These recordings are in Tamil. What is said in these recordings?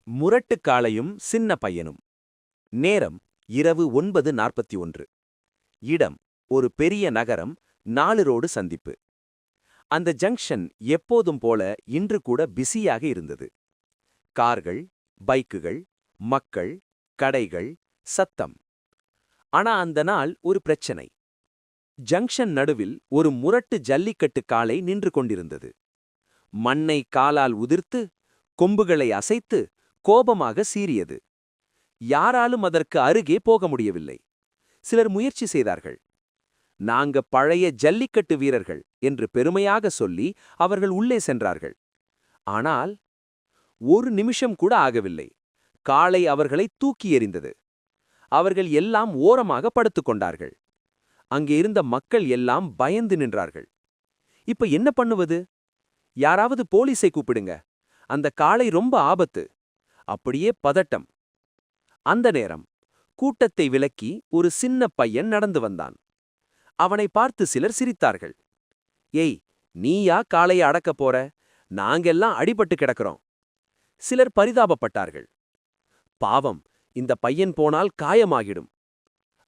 முரட்டுக் காளையும் சின்ன பையனும். நேரம் இரவு 9:41. இடம் ஒரு பெரிய நகரம், 4 ரோடு சந்திப்பு. அந்த ஜங்ஷன் எப்போதும் போல இன்று கூட பிஸியாக இருந்தது. கார்கள், பைக்குகள், மக்கள், கடைகள், சத்தம். ஆனா அந்த நாள் ஒரு பிரச்சனை. ஜங்ஷன் நடுவில் ஒரு முரட்டு ஜல்லிக்கட்டு காளை நின்று கொண்டிருந்தது. மண்ணை காலால் உதிர்த்து, கொம்புகளை அசைத்து, கோபமாக சீறியது. யாராலும் அதற்கு அருகே போக முடியவில்லை. சிலர் முயற்சி செய்தார்கள். நாங்க பழைய ஜல்லிக்கட்டு வீரர்கள் என்று பெருமையாக சொல்லி அவர்கள் உள்ளே சென்றார்கள். ஆனால் ஒரு நிமிஷம் கூட ஆகவில்லை. காளை அவர்களை தூக்கி எறிந்தது. அவர்கள் எல்லாம் ஓரமாக படுத்துக் கொண்டார்கள். அங்கே இருந்த மக்கள் எல்லாம் பயந்து நின்றார்கள். இப்ப என்ன பண்ணுவது? யாராவது போலீஸை கூப்பிடுங்க. அந்த காளை ரொம்ப ஆபத்து. அப்படியே பதட்டம். அந்த நேரம் கூட்டத்தை விலக்கி ஒரு சின்ன பையன் நடந்து வந்தான். அவனை பார்த்து சிலர் சிரித்தார்கள். ஏய், நீயா காளையை அடக்கப் போற? நாங்கெல்லாம் அடிபட்டு கிடக்கிறோம். சிலர் பரிதாபப்பட்டார்கள். பாவம், இந்த பையன் போனால் காயமாகிடும்.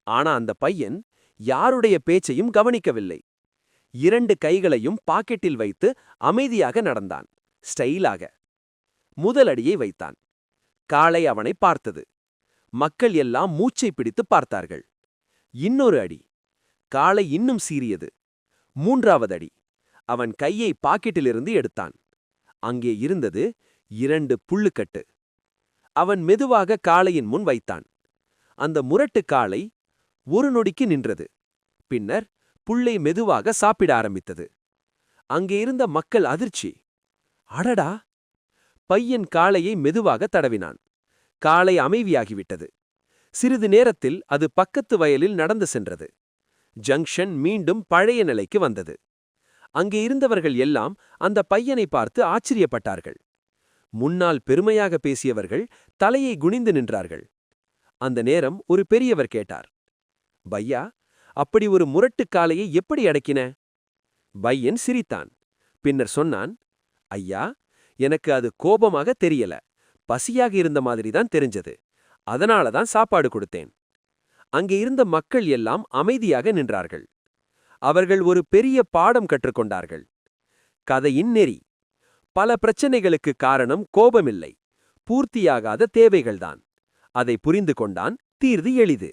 ஆனா அந்த பையன் யாருடைய பேச்சையும் கவனிக்கவில்லை. 2 கைகளையும் பாக்கெட்டில் வைத்து அமைதியாக நடந்தான். ஸ்டைலாக முதல் அடியை வைத்தான். காளை அவனை பார்த்தது. மக்கள் எல்லாம் மூச்சை பிடித்து பார்த்தார்கள். இன்னொரு அடி. காளை இன்னும் சீறியது. 3வது அடி. அவன் கையை பாக்கெட்டிலிருந்து எடுத்தான். அங்கே இருந்தது 2 புல்லுக்கட்டு. அவன் மெதுவாக காளையின் முன் வைத்தான். அந்த முரட்டு காளை ஒரு நொடிக்கு நின்றது. பின்னர் புல்லை மெதுவாக சாப்பிட ஆரம்பித்தது. அங்கே இருந்த மக்கள் அதிர்ச்சி. அடடா! பையன் காளையை மெதுவாக தடவினான். காளை அமைதியாகிவிட்டது. சிறிது நேரத்தில் அது பக்கத்து வயலில் நடந்து சென்றது. ஜங்ஷன் மீண்டும் பழைய நிலைக்கு வந்தது. அங்கே இருந்தவர்கள் எல்லாம் அந்த பையனை பார்த்து ஆச்சரியப்பட்டார்கள். முன்னால் பெருமையாக பேசியவர்கள் தலையை குனிந்து நின்றார்கள். அந்த நேரம் ஒரு பெரியவர் கேட்டார். பையா, அப்படி ஒரு முரட்டுக் காளையை எப்படி அடக்கின? பையன் சிரித்தான். பின்னர் சொன்னான், ஐயா, எனக்கு அது கோபமாக தெரியல. பசியாக இருந்த மாதிரிதான் தெரிஞ்சது. அதனால தான் சாப்பாடு கொடுத்தேன். அங்கே இருந்த மக்கள் எல்லாம் அமைதியாக நின்றார்கள். அவர்கள் ஒரு பெரிய பாடம் கற்றுக்கொண்டார்கள். கதையின் நெறி. பல பிரச்சனைகளுக்கு காரணம் கோபமில்லை, பூர்த்தியாகாத தேவைகள்தான். அதை புரிந்து கொண்டான். தீர்வு எளிது.